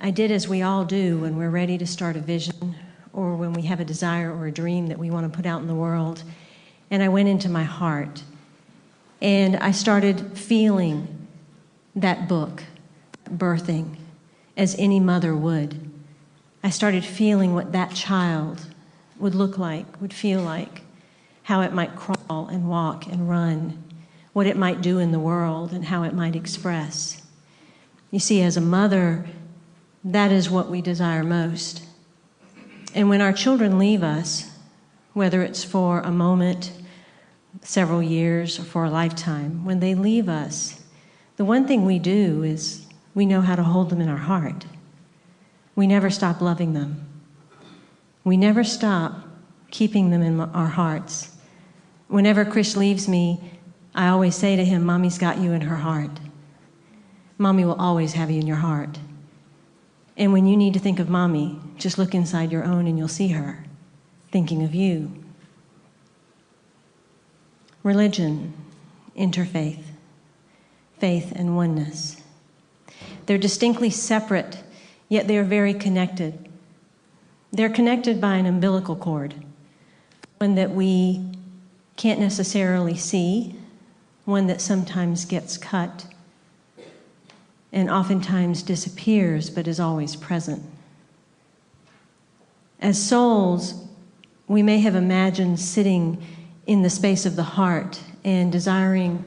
I did as we all do when we're ready to start a vision or when we have a desire or a dream that we want to put out in the world. And I went into my heart and I started feeling that book, birthing, as any mother would. I started feeling what that child would look like, would feel like, how it might crawl and walk and run, what it might do in the world and how it might express. You see, as a mother, that is what we desire most. And when our children leave us, whether it's for a moment, several years, or for a lifetime, when they leave us, the one thing we do is we know how to hold them in our heart. We never stop loving them. We never stop keeping them in our hearts. Whenever Krish leaves me, I always say to him, Mommy's got you in her heart. Mommy will always have you in your heart. And when you need to think of Mommy, just look inside your own and you'll see her thinking of you. Religion, interfaith, faith, and oneness. They're distinctly separate, yet they are very connected. They're connected by an umbilical cord, one that we can't necessarily see, one that sometimes gets cut and oftentimes disappears but is always present. As souls, we may have imagined sitting in the space of the heart and desiring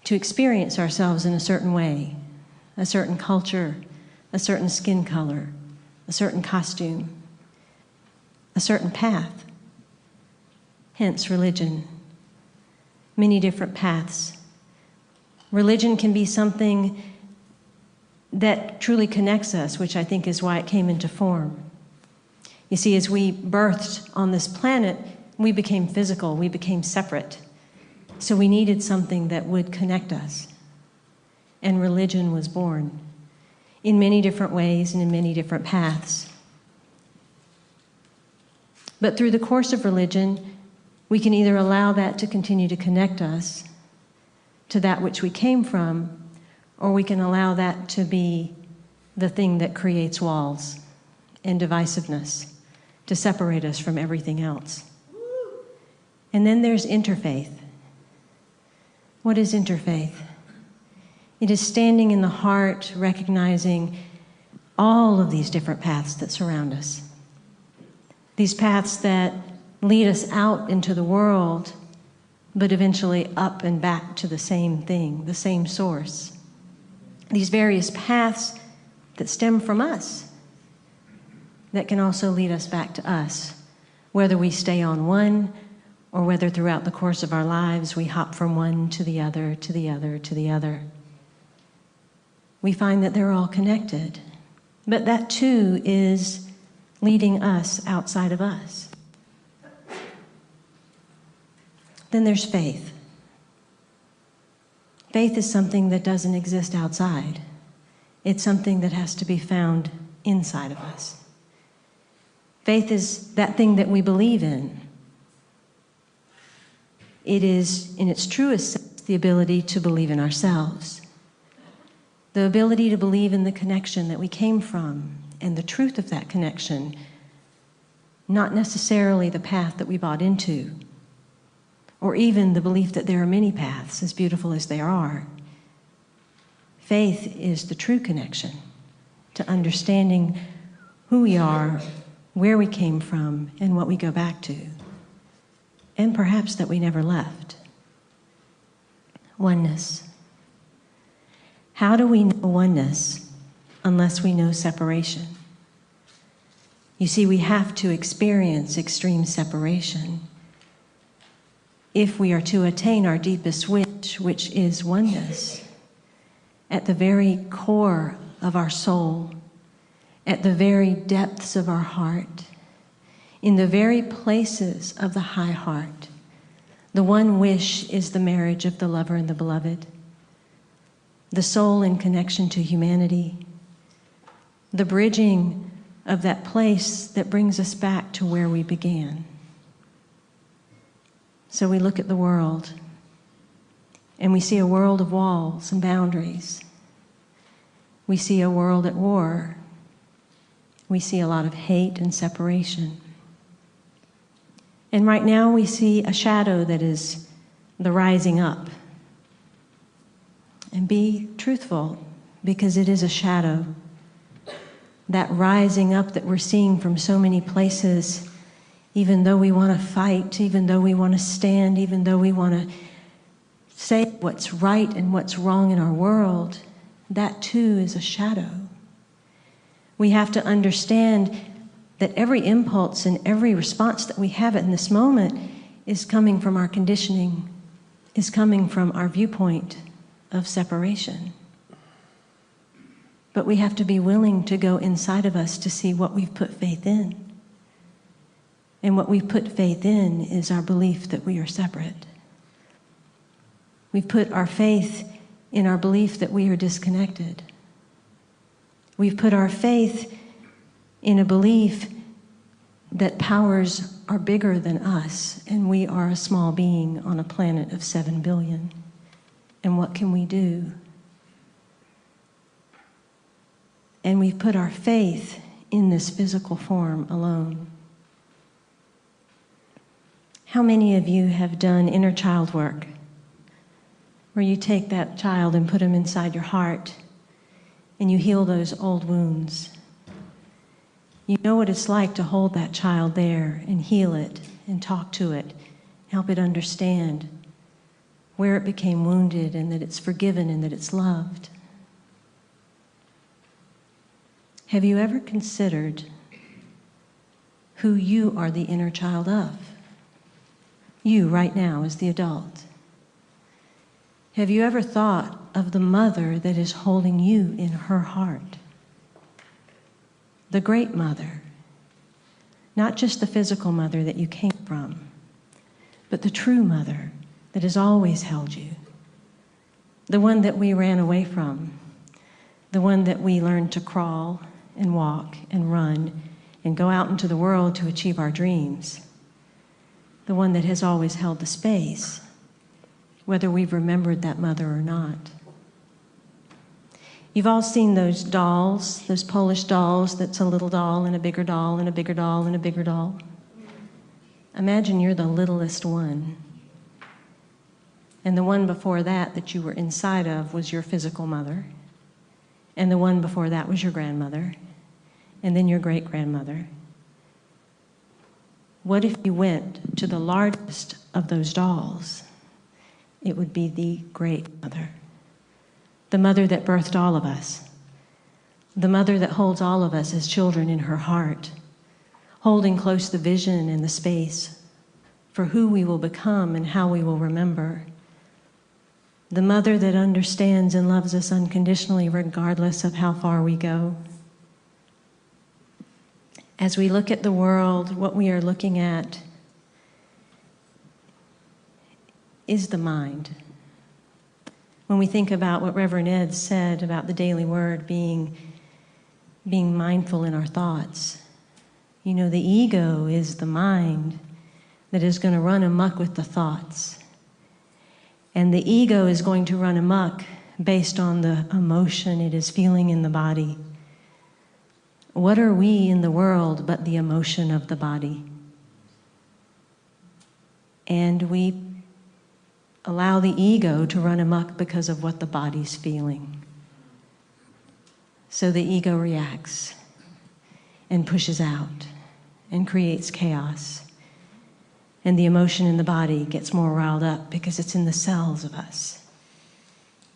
to experience ourselves in a certain way, a certain culture, a certain skin color, a certain costume, a certain path. Hence religion. Many different paths. Religion can be something that truly connects us, which I think is why it came into form. You see, as we birthed on this planet, we became physical, we became separate. So we needed something that would connect us. And religion was born in many different ways and in many different paths. But through the course of religion, we can either allow that to continue to connect us to that which we came from, or we can allow that to be the thing that creates walls and divisiveness to separate us from everything else. And then there's interfaith. What is interfaith? It is standing in the heart, recognizing all of these different paths that surround us. These paths that lead us out into the world, but eventually up and back to the same thing, the same source. These various paths that stem from us, that can also lead us back to us, whether we stay on one or whether throughout the course of our lives we hop from one to the other, to the other, to the other. We find that they're all connected, but that too is leading us outside of us. Then there's faith. Faith is something that doesn't exist outside. It's something that has to be found inside of us. Faith is that thing that we believe in. It is, in its truest sense, the ability to believe in ourselves. The ability to believe in the connection that we came from and the truth of that connection, not necessarily the path that we bought into, or even the belief that there are many paths, as beautiful as they are. Faith is the true connection to understanding who we are, where we came from, and what we go back to, and perhaps that we never left. Oneness. How do we know oneness unless we know separation? You see, we have to experience extreme separation if we are to attain our deepest wish, which is oneness, at the very core of our soul, at the very depths of our heart, in the very places of the high heart. The one wish is the marriage of the lover and the beloved, the soul in connection to humanity, the bridging of that place that brings us back to where we began. So we look at the world, and we see a world of walls and boundaries. We see a world at war, We see a lot of hate and separation. And right now we see a shadow that is the rising up. And be truthful, because it is a shadow. That rising up that we're seeing from so many places, even though we want to fight, even though we want to stand, even though we want to say what's right and what's wrong in our world, that too is a shadow. We have to understand that every impulse and every response that we have in this moment is coming from our conditioning, is coming from our viewpoint of separation. But we have to be willing to go inside of us to see what we've put faith in. And what we've put faith in is our belief that we are separate. We've put our faith in our belief that we are disconnected. We've put our faith in a belief that powers are bigger than us, and we are a small being on a planet of 7 billion. And what can we do? And we've put our faith in this physical form alone. How many of you have done inner child work, where you take that child and put him inside your heart and you heal those old wounds? You know what it's like to hold that child there and heal it and talk to it, help it understand where it became wounded and that it's forgiven and that it's loved. Have you ever considered who you are the inner child of? You right now as the adult. Have you ever thought of the mother that is holding you in her heart? The great mother. Not just the physical mother that you came from, but the true mother that has always held you. The one that we ran away from. The one that we learned to crawl and walk and run and go out into the world to achieve our dreams. The one that has always held the space, whether we've remembered that mother or not. You've all seen those dolls, those Polish dolls that's a little doll and a bigger doll and a bigger doll and a bigger doll. Imagine you're the littlest one. And the one before that you were inside of was your physical mother. And the one before that was your grandmother. And then your great-grandmother. What if you went to the largest of those dolls? It would be the great mother. The mother that birthed all of us. The mother that holds all of us as children in her heart, holding close the vision and the space for who we will become and how we will remember. The mother that understands and loves us unconditionally regardless of how far we go. As we look at the world, what we are looking at is the mind. When we think about what Reverend Ed said about the daily word being mindful in our thoughts, you know, the ego is the mind that is going to run amok with the thoughts. And the ego is going to run amok based on the emotion it is feeling in the body. What are we in the world but the emotion of the body? And we allow the ego to run amok because of what the body's feeling. So the ego reacts and pushes out and creates chaos. And the emotion in the body gets more riled up because it's in the cells of us.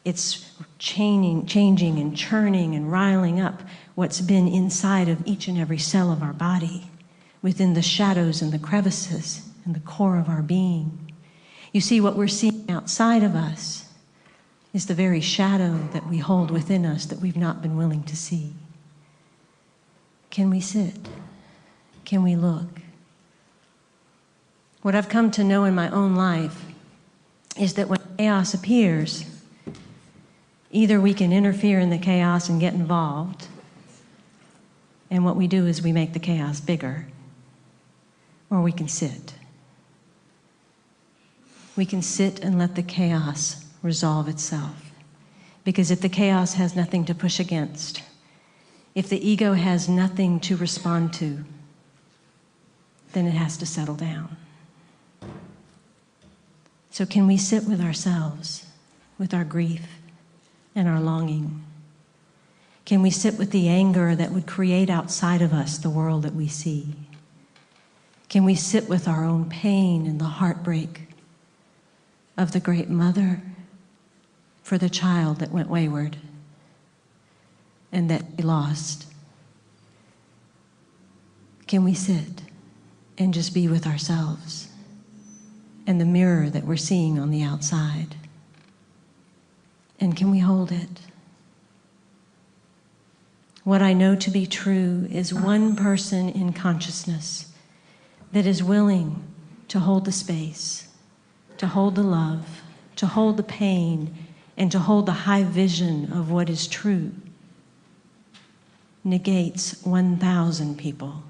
It's changing and churning and riling up what's been inside of each and every cell of our body, within the shadows and the crevices and the core of our being. You see, what we're seeing outside of us is the very shadow that we hold within us that we've not been willing to see. Can we sit? Can we look? What I've come to know in my own life is that when chaos appears, either we can interfere in the chaos and get involved, and what we do is we make the chaos bigger, or we can sit. We can sit and let the chaos resolve itself. Because if the chaos has nothing to push against, If the ego has nothing to respond to, then it has to settle down. So can we sit with ourselves, with our grief and our longing? Can we sit with the anger that would create outside of us the world that we see? Can we sit with our own pain and the heartbreak of the great mother for the child that went wayward and that we lost? Can we sit and just be with ourselves and the mirror that we're seeing on the outside? And can we hold it? What I know to be true is one person in consciousness that is willing to hold the space, to hold the love, to hold the pain, and to hold the high vision of what is true negates 1,000 people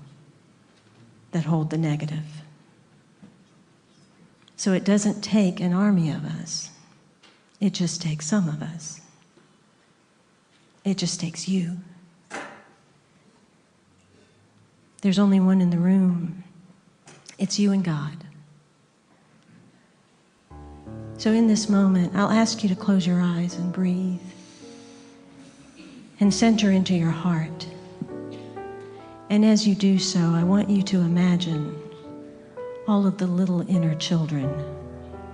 that hold the negative. So it doesn't take an army of us. It just takes some of us. It just takes you. There's only one in the room. It's you and God. So in this moment, I'll ask you to close your eyes and breathe and center into your heart. And as you do so, I want you to imagine all of the little inner children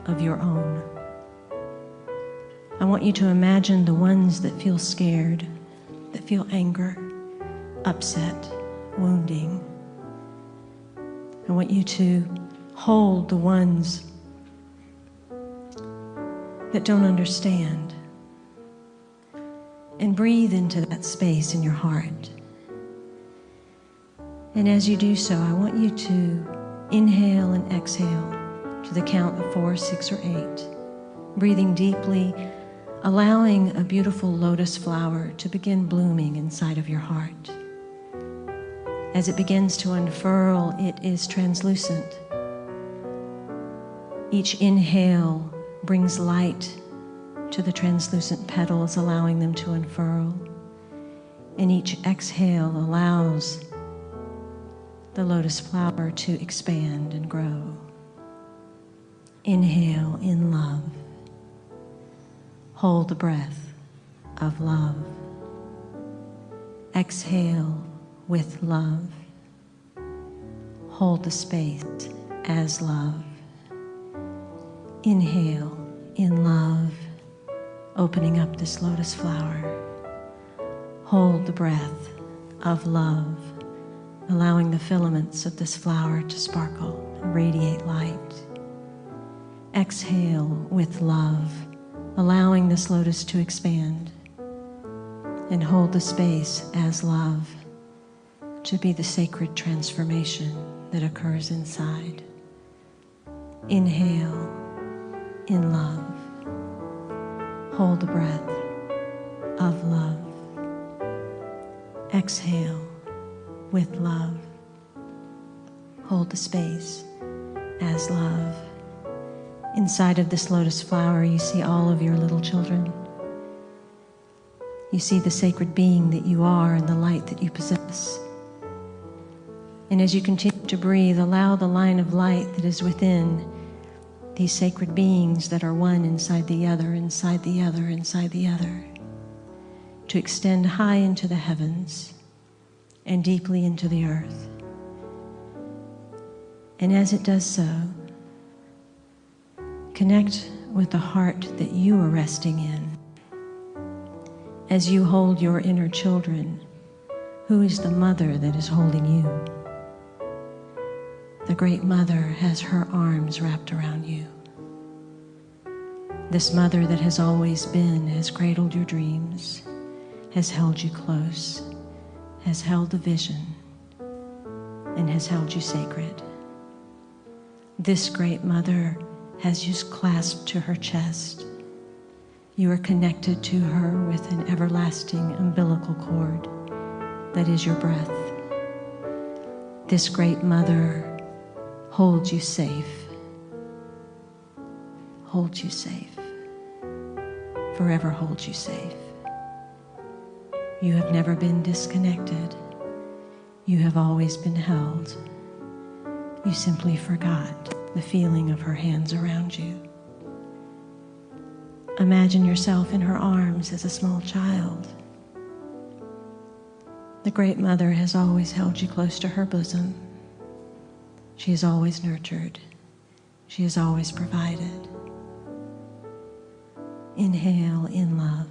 of your own. I want you to imagine the ones that feel scared, that feel anger, upset, wounding. I want you to hold the ones that don't understand and breathe into that space in your heart. And as you do so, I want you to inhale and exhale to the count of 4, 6, or 8, breathing deeply, allowing a beautiful lotus flower to begin blooming inside of your heart. As it begins to unfurl, it is translucent. Each inhale brings light to the translucent petals, allowing them to unfurl. And each exhale allows the lotus flower to expand and grow. Inhale in love. Hold the breath of love. Exhale with love. Hold the space as love. Inhale in love, opening up this lotus flower. Hold the breath of love, allowing the filaments of this flower to sparkle and radiate light. Exhale with love, allowing this lotus to expand. And hold the space as love to be the sacred transformation that occurs inside. Inhale in love. Hold the breath of love. Exhale with love. Hold the space as love. Inside of this lotus flower, you see all of your little children. You see the sacred being that you are and the light that you possess. And as you continue to breathe, allow the line of light that is within these sacred beings that are one inside the other, inside the other, inside the other, to extend high into the heavens and deeply into the earth. And as it does so, connect with the heart that you are resting in. As you hold your inner children, who is the mother that is holding you? The great mother has her arms wrapped around you. This mother that has always been, has cradled your dreams, has held you close, has held the vision, and has held you sacred. This great mother has you clasped to her chest. You are connected to her with an everlasting umbilical cord that is your breath. This great mother holds you safe, forever holds you safe. You have never been disconnected. You have always been held. You simply forgot the feeling of her hands around you. Imagine yourself in her arms as a small child. The Great Mother has always held you close to her bosom. She has always nurtured. She has always provided. Inhale in love,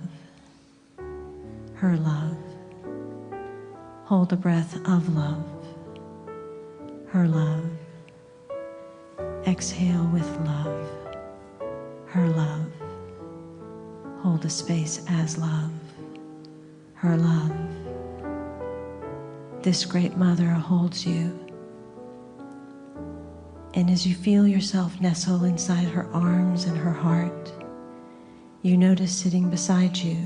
her love. Hold the breath of love, her love. Exhale with love, her love. Hold the space as love, her love. This Great Mother holds you. And as you feel yourself nestle inside her arms and her heart, you notice sitting beside you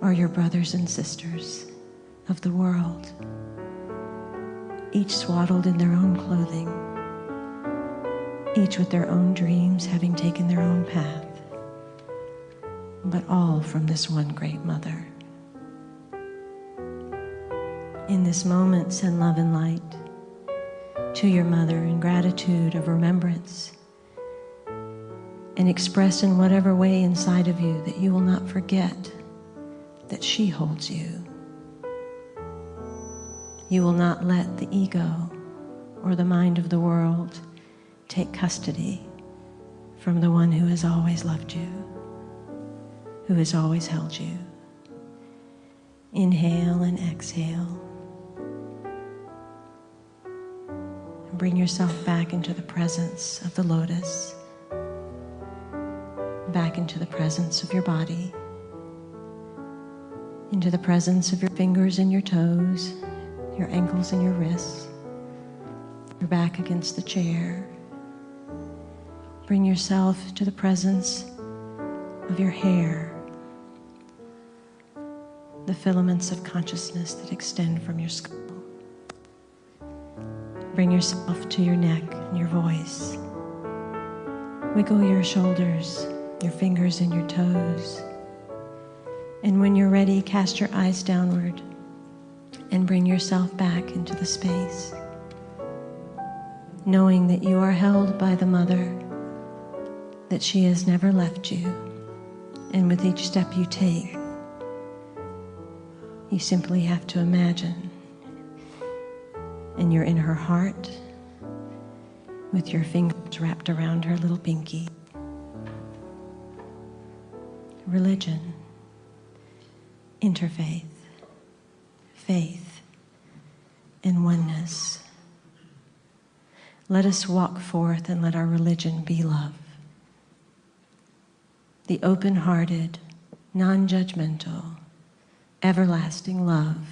are your brothers and sisters of the world, each swaddled in their own clothing, each with their own dreams having taken their own path, but all from this one Great Mother. In this moment, send love and light to your mother in gratitude of remembrance, and express in whatever way inside of you that you will not forget that she holds you. You will not let the ego or the mind of the world take custody from the one who has always loved you, who has always held you. Inhale and exhale. And bring yourself back into the presence of the lotus, back into the presence of your body, into the presence of your fingers and your toes, your ankles and your wrists, your back against the chair. Bring yourself to the presence of your hair, the filaments of consciousness that extend from your skull. Bring yourself to your neck and your voice. Wiggle your shoulders, your fingers and your toes. And when you're ready, cast your eyes downward and bring yourself back into the space, knowing that you are held by the Mother, that she has never left you. And with each step you take, you simply have to imagine, and you're in her heart with your fingers wrapped around her little pinky. Religion, interfaith, faith, and oneness. Let us walk forth and let our religion be love. The open-hearted, non-judgmental, everlasting love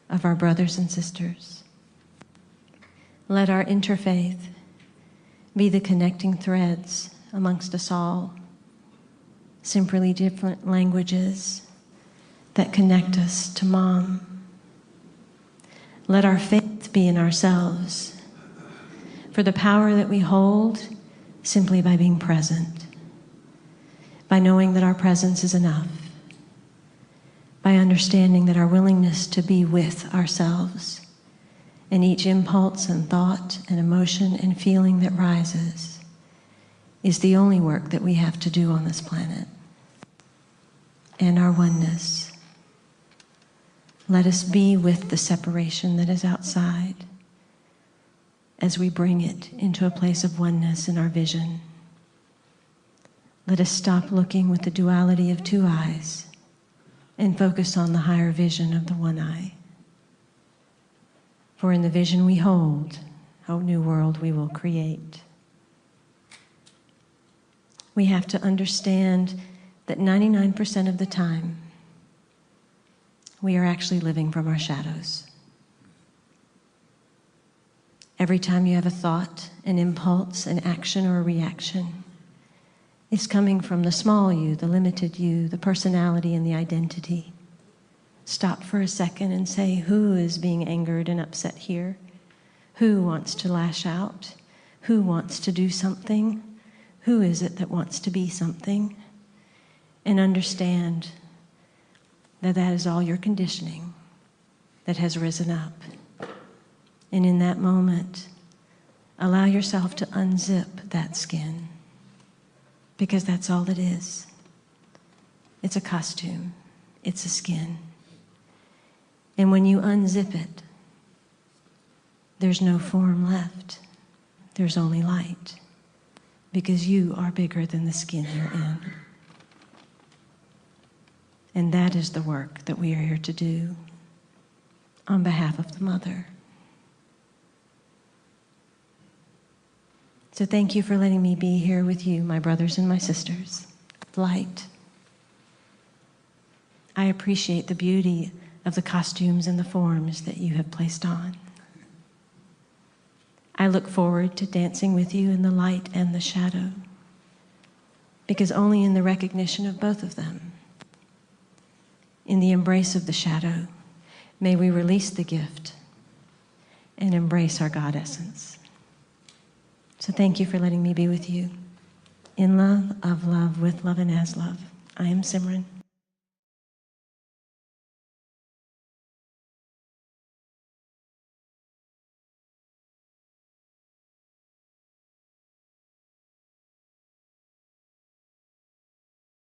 of our brothers and sisters. Let our interfaith be the connecting threads amongst us all, simply different languages that connect us to Mom. Let our faith be in ourselves, for the power that we hold simply by being present, by knowing that our presence is enough, by understanding that our willingness to be with ourselves and each impulse and thought and emotion and feeling that rises is the only work that we have to do on this planet. And our oneness. Let us be with the separation that is outside as we bring it into a place of oneness in our vision. Let us stop looking with the duality of two eyes and focus on the higher vision of the one eye. For in the vision we hold, a new world we will create. We have to understand that 99% of the time, we are actually living from our shadows. Every time you have a thought, an impulse, an action, or a reaction, it's coming from the small you, the limited you, the personality and the identity. Stop for a second and say, who is being angered and upset here? Who wants to lash out? Who wants to do something? Who is it that wants to be something? And understand that is all your conditioning that has risen up. And in that moment, allow yourself to unzip that skin, because that's all it is. It's a costume. It's a skin. And when you unzip it, there's no form left. There's only light, because you are bigger than the skin you're in. And that is the work that we are here to do on behalf of the Mother. So thank you for letting me be here with you, my brothers and my sisters. Light. I appreciate the beauty of the costumes and the forms that you have placed on. I look forward to dancing with you in the light and the shadow, because only in the recognition of both of them, in the embrace of the shadow, may we release the gift and embrace our God essence. So thank you for letting me be with you. In love, of love, with love, and as love. I am Simran.